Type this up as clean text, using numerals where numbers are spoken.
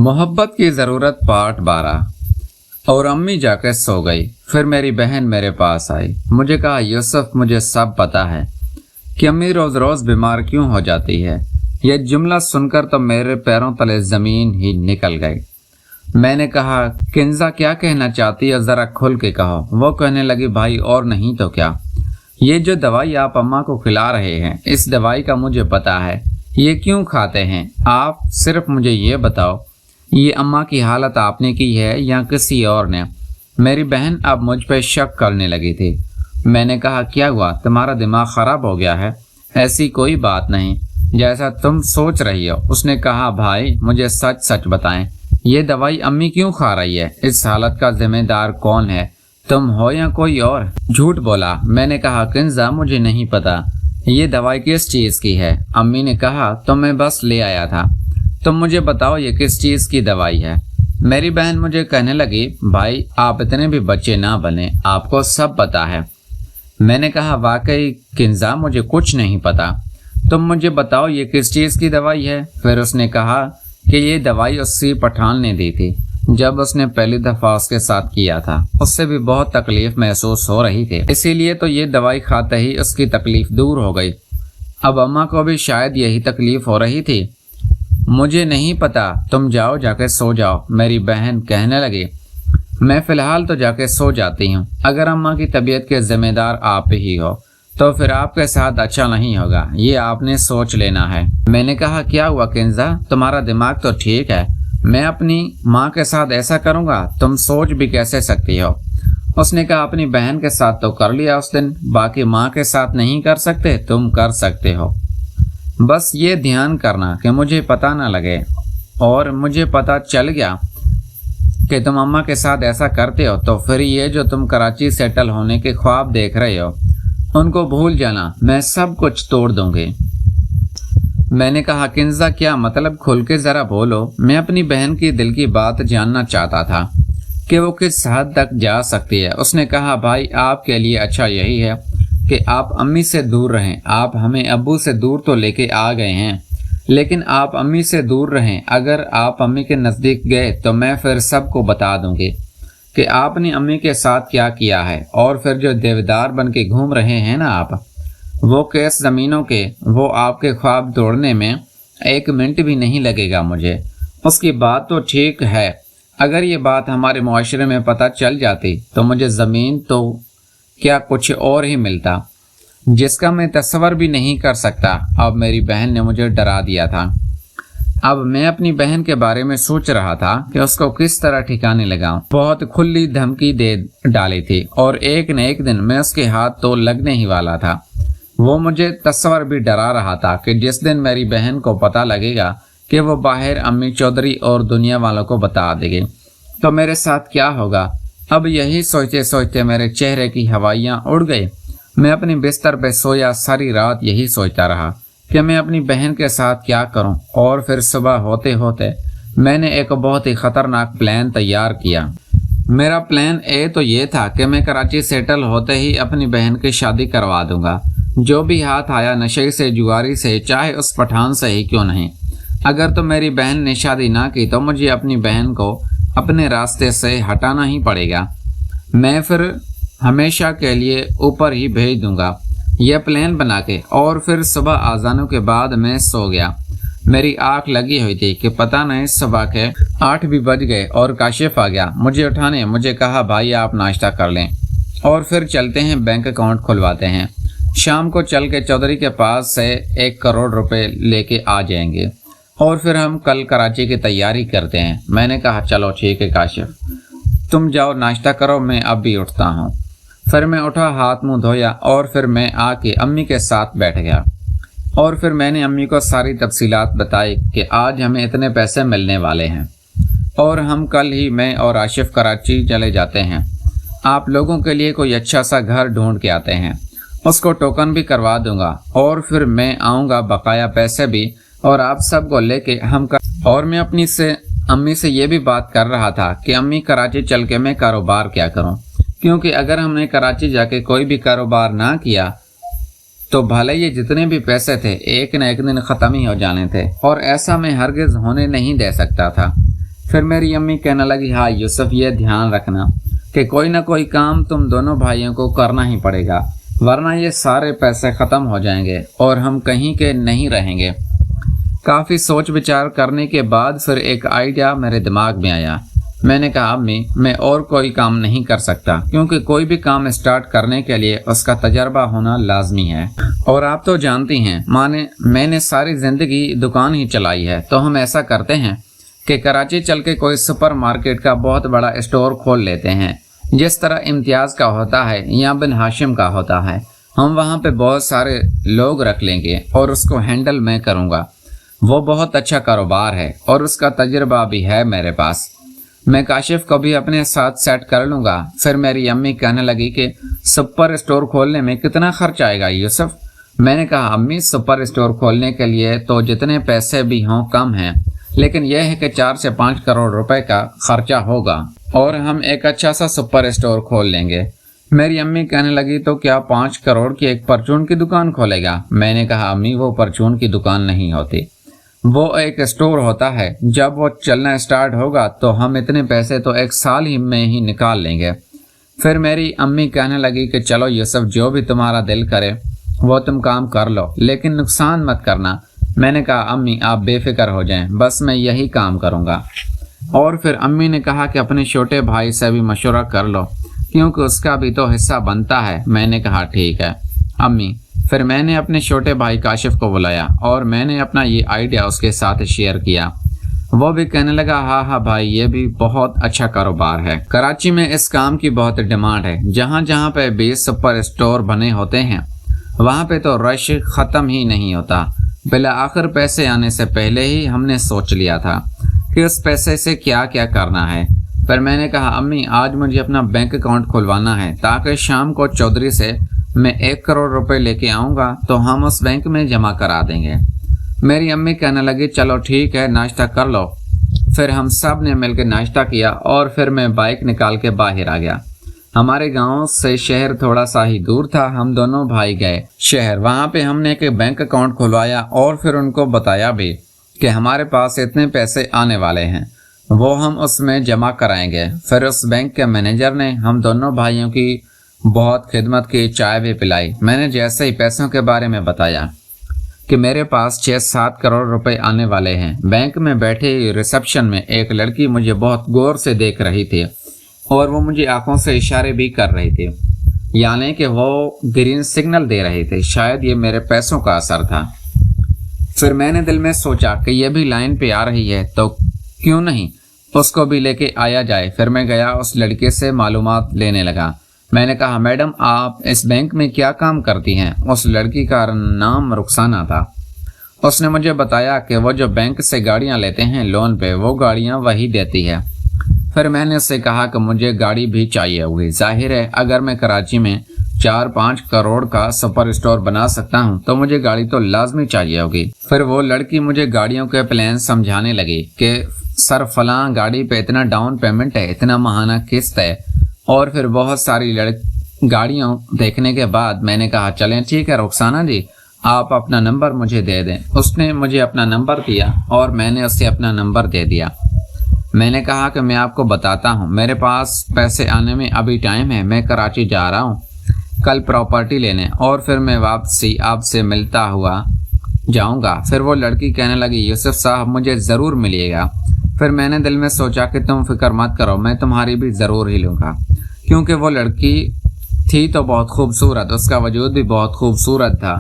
मोहब्बत की ज़रूरत पार्ट 12। और अम्मी जाकर सो गई। फिर मेरी बहन मेरे पास आई। मुझे कहा, यूसुफ, मुझे सब पता है कि अम्मी रोज़ रोज़ बीमार क्यों हो जाती है। यह जुमला सुनकर तो मेरे पैरों तले ज़मीन ही निकल गई। मैंने कहा, किंजा क्या कहना चाहती है, ज़रा खुल के कहो। वो कहने लगी, भाई और नहीं तो क्या, ये जो दवाई आप अम्मा को खिला रहे हैं, इस दवाई का मुझे पता है। ये क्यों खाते हैं आप? सिर्फ मुझे ये बताओ, ये अम्मा की हालत आपने की है या किसी और ने? मेरी बहन अब मुझ पर शक करने लगी थी। मैंने कहा, क्या हुआ, तुम्हारा दिमाग खराब हो गया है? ऐसी कोई बात नहीं जैसा तुम सोच रही हो। उसने कहा, भाई मुझे सच सच बताएं, ये दवाई अम्मी क्यों खा रही है? इस हालत का जिम्मेदार कौन है, तुम हो या कोई और? झूठ बोला। मैंने कहा, किंजा मुझे नहीं पता ये दवाई किस चीज़ की है। अम्मी ने कहा, तो मैं बस ले आया था। तुम मुझे बताओ ये किस चीज़ की दवाई है। मेरी बहन मुझे कहने लगी, भाई आप इतने भी बच्चे ना बने, आपको सब पता है। मैंने कहा, वाकई किंजा मुझे कुछ नहीं पता, तुम मुझे बताओ ये किस चीज़ की दवाई है। फिर उसने कहा कि ये दवाई उसी पठान ने दी थी जब उसने पहली दफ़ा उसके साथ किया था। उससे भी बहुत तकलीफ महसूस हो रही थी, इसीलिए तो ये दवाई खाते ही उसकी तकलीफ दूर हो गई। अब अम्मा को भी शायद यही तकलीफ हो रही थी। मुझे नहीं पता, तुम जाओ, जाके सो जाओ। मेरी बहन कहने लगी, मैं फ़िलहाल तो जाके सो जाती हूँ। अगर अम्मा की तबीयत के ज़िम्मेदार आप ही हो तो फिर आपके साथ अच्छा नहीं होगा, ये आपने सोच लेना है। मैंने कहा, क्या हुआ किंजा, तुम्हारा दिमाग तो ठीक है। मैं अपनी माँ के साथ ऐसा करूँगा, तुम सोच भी कैसे सकती हो? उसने कहा, अपनी बहन के साथ तो कर लिया उस दिन, बाकी माँ के साथ नहीं कर सकते? तुम कर सकते हो, बस ये ध्यान करना कि मुझे पता ना लगे। और मुझे पता चल गया कि तुम अम्मा के साथ ऐसा करते हो तो फिर ये जो तुम कराची सेटल होने के ख्वाब देख रहे हो, उनको भूल जाना, मैं सब कुछ तोड़ दूंगी। मैंने कहा, किंजा क्या मतलब, खुल के ज़रा बोलो। मैं अपनी बहन की दिल की बात जानना चाहता था कि वो किस हद तक जा सकती है। उसने कहा, भाई आपके लिए अच्छा यही है कि आप अम्मी से दूर रहें। आप हमें अब्बू से दूर तो लेके आ गए हैं, लेकिन आप अम्मी से दूर रहें। अगर आप अम्मी के नज़दीक गए तो मैं फिर सबको बता दूंगी कि आपने अम्मी के साथ क्या किया है। और फिर जो देवदार बन के घूम रहे हैं ना आप, वो केस ज़मीनों के, वो आपके ख्वाब तोड़ने में 1 मिनट भी नहीं लगेगा मुझे। उसकी बात तो ठीक है, अगर ये बात हमारे मुआशरे में पता चल जाती तो मुझे ज़मीन तो क्या कुछ और ही मिलता जिसका मैं तस्वर भी नहीं कर सकता। अब मेरी बहन ने मुझे डरा दिया था। अब मैं अपनी बहन के बारे में सोच रहा था कि उसको किस तरह ठिकाने लगाऊं। बहुत खुली धमकी दे डाली थी और एक न एक दिन मैं उसके हाथ तो लगने ही वाला था। वो मुझे तस्वर भी डरा रहा था कि जिस दिन मेरी बहन को पता लगेगा कि वो बाहर अम्मी चौधरी और दुनिया वालों को बता देगी तो मेरे साथ क्या होगा। अब यही सोचते सोचते मेरे चेहरे की हवाइयाँ उड़ गई। मैं अपनी बिस्तर पे सोया, सारी रात यही सोचता रहा कि मैं अपनी बहन के साथ क्या करूं। और फिर सुबह होते होते मैंने एक बहुत ही ख़तरनाक प्लान तैयार किया। मेरा प्लान ए तो ये था कि मैं कराची सेटल होते ही अपनी बहन की शादी करवा दूंगा। जो भी हाथ आया, नशे से, जुआरी से, चाहे उस पठान से ही क्यों नहीं। अगर तो मेरी बहन ने शादी ना की तो मुझे अपनी बहन को अपने रास्ते से हटाना ही पड़ेगा। मैं फिर हमेशा के लिए ऊपर ही भेज दूंगा यह प्लान बना के। और फिर सुबह आज़ानों के बाद मैं सो गया। मेरी आँख लगी हुई थी कि पता नहीं सुबह के 8 भी बज गए और काशिफ आ गया मुझे उठाने। मुझे कहा, भाई आप नाश्ता कर लें और फिर चलते हैं, बैंक अकाउंट खुलवाते हैं। शाम को चल के चौधरी के पास से 1 करोड़ रुपए लेके आ जाएंगे और फिर हम कल कराची की तैयारी करते हैं। मैंने कहा, चलो ठीक है काशिफ, तुम जाओ नाश्ता करो, मैं अब भी उठता हूँ। फिर मैं उठा, हाथ मुंह धोया और फिर मैं आके अम्मी के साथ बैठ गया। और फिर मैंने अम्मी को सारी तफसीलात बताई कि आज हमें इतने पैसे मिलने वाले हैं और हम कल ही, मैं और आशिफ कराची चले जाते हैं। आप लोगों के लिए कोई अच्छा सा घर ढूंढ के आते हैं, उसको टोकन भी करवा दूंगा। और फिर मैं आऊँगा, बकाया पैसे भी, और आप सबको लेके हम और मैं अपनी से अम्मी से ये भी बात कर रहा था कि अम्मी कराची चल के मैं कारोबार क्या करूं, क्योंकि अगर हमने कराची जाके कोई भी कारोबार ना किया तो भले ये जितने भी पैसे थे एक न एक दिन ख़त्म ही हो जाने थे और ऐसा मैं हरगिज़ होने नहीं दे सकता था। फिर मेरी अम्मी कहने लगी, हाँ यूसुफ, ये ध्यान रखना कि कोई ना कोई काम तुम दोनों भाइयों को करना ही पड़ेगा, वरना ये सारे पैसे ख़त्म हो जाएंगे और हम कहीं के नहीं रहेंगे। काफ़ी सोच विचार करने के बाद फिर एक आइडिया मेरे दिमाग में आया। मैंने कहा, अम्मी, मैं और कोई काम नहीं कर सकता, क्योंकि कोई भी काम स्टार्ट करने के लिए उसका तजर्बा होना लाजमी है। और आप तो जानती हैं, मैंने सारी ज़िंदगी दुकान ही चलाई है। तो हम ऐसा करते हैं कि कराची चल के कोई सुपर मार्केट का बहुत बड़ा स्टोर खोल लेते हैं, जिस तरह इम्तियाज़ का होता है या बिन हाशिम का होता है। हम वहाँ पे बहुत सारे लोग रख लेंगे और उसको हैंडल मैं करूँगा। वो बहुत अच्छा कारोबार है और उसका तजर्बा भी है मेरे पास। मैं काशिफ को भी अपने साथ सेट कर लूँगा। फिर मेरी अम्मी कहने लगी कि सुपर स्टोर खोलने में कितना खर्च आएगा यूसुफ? मैंने कहा, अम्मी, सुपर स्टोर खोलने के लिए तो जितने पैसे भी हों कम हैं, लेकिन यह है कि 4 से 5 करोड़ रुपए का खर्चा होगा और हम एक अच्छा सा सुपर स्टोर खोल लेंगे। मेरी अम्मी कहने लगी, तो क्या 5 करोड़ की एक परचून की दुकान खोलेगा? मैंने कहा, अम्मी, वो परचून की दुकान नहीं होती, वो एक स्टोर होता है। जब वो चलना स्टार्ट होगा तो हम इतने पैसे तो 1 साल ही में ही निकाल लेंगे। फिर मेरी अम्मी कहने लगी कि चलो यूसुफ, जो भी तुम्हारा दिल करे वो तुम काम कर लो, लेकिन नुकसान मत करना। मैंने कहा, अम्मी, आप बेफिक्र हो जाएं, बस मैं यही काम करूँगा। और फिर अम्मी ने कहा कि अपने छोटे भाई से भी मशवरा कर लो, क्योंकि उसका भी तो हिस्सा बनता है। मैंने कहा, ठीक है अम्मी। फिर मैंने अपने छोटे भाई काशिफ को बुलाया और मैंने अपना ये आइडिया उसके साथ शेयर किया। वो भी कहने लगा, हाँ हाँ भाई, ये भी बहुत अच्छा कारोबार है। कराची में इस काम की बहुत डिमांड है। जहाँ जहाँ पे 20 सुपर स्टोर बने होते हैं, वहाँ पे तो रश ख़त्म ही नहीं होता। बिला आखिर पैसे आने से पहले ही हमने सोच लिया था कि उस पैसे से क्या क्या करना है। फिर मैंने कहा, अम्मी, आज मुझे अपना बैंक अकाउंट खुलवाना है, ताकि शाम को चौधरी से मैं 1 करोड़ रुपए लेके आऊँगा तो हम उस बैंक में जमा करा देंगे। मेरी अम्मी कहने लगी, चलो ठीक है, नाश्ता कर लो। फिर हम सब ने मिलकर नाश्ता किया और फिर मैं बाइक निकाल के बाहर आ गया। हमारे गांव से शहर थोड़ा सा ही दूर था। हम दोनों भाई गए शहर। वहाँ पे हमने एक बैंक अकाउंट खुलवाया और फिर उनको बताया भी कि हमारे पास इतने पैसे आने वाले हैं, वो हम उसमें जमा कराएंगे। फिर उस बैंक के मैनेजर ने हम दोनों भाइयों की बहुत खिदमत की, चाय भी पिलाई। मैंने जैसे ही पैसों के बारे में बताया कि मेरे पास 6-7 करोड़ रुपए आने वाले हैं, बैंक में बैठे रिसेप्शन में एक लड़की मुझे बहुत गौर से देख रही थी और वो मुझे आंखों से इशारे भी कर रही थी, यानी कि वो ग्रीन सिग्नल दे रही थी। शायद ये मेरे पैसों का असर था। फिर मैंने दिल में सोचा कि ये भी लाइन पे आ रही है तो क्यों नहीं उसको भी लेके आया जाए। फिर मैं गया, उस लड़के से मालूमात लेने लगा। मैंने कहा, मैडम, आप इस बैंक में क्या काम करती हैं? उस लड़की का नाम रुखसाना था। उसने मुझे बताया कि वो जो बैंक से गाड़ियां लेते हैं लोन पे, वो गाड़ियां वही देती है। फिर मैंने उससे कहा कि मुझे गाड़ी भी चाहिए होगी। जाहिर है, अगर मैं कराची में 4-5 करोड़ का सुपर स्टोर बना सकता हूं तो मुझे गाड़ी तो लाजमी चाहिए होगी। फिर वो लड़की मुझे गाड़ियों के प्लान समझाने लगी कि सर, फलां गाड़ी पे इतना डाउन पेमेंट है, इतना माहाना किस्त है, और फिर बहुत सारी गाड़ियों देखने के बाद मैंने कहा, चलें ठीक है रुखसाना जी, आप अपना नंबर मुझे दे दें। उसने मुझे अपना नंबर दिया और मैंने उससे अपना नंबर दे दिया। मैंने कहा कि मैं आपको बताता हूँ, मेरे पास पैसे आने में अभी टाइम है, मैं कराची जा रहा हूँ कल प्रॉपर्टी लेने और फिर मैं वापसी आपसे मिलता हुआ जाऊँगा। फिर वो लड़की कहने लगी, यूसुफ साहब, मुझे ज़रूर मिलिएगा। फिर मैंने दिल में सोचा कि तुम फिक्र मत करो, मैं तुम्हारी भी ज़रूर ही लूँगा, क्योंकि वो लड़की थी तो बहुत खूबसूरत, उसका वजूद भी बहुत खूबसूरत था।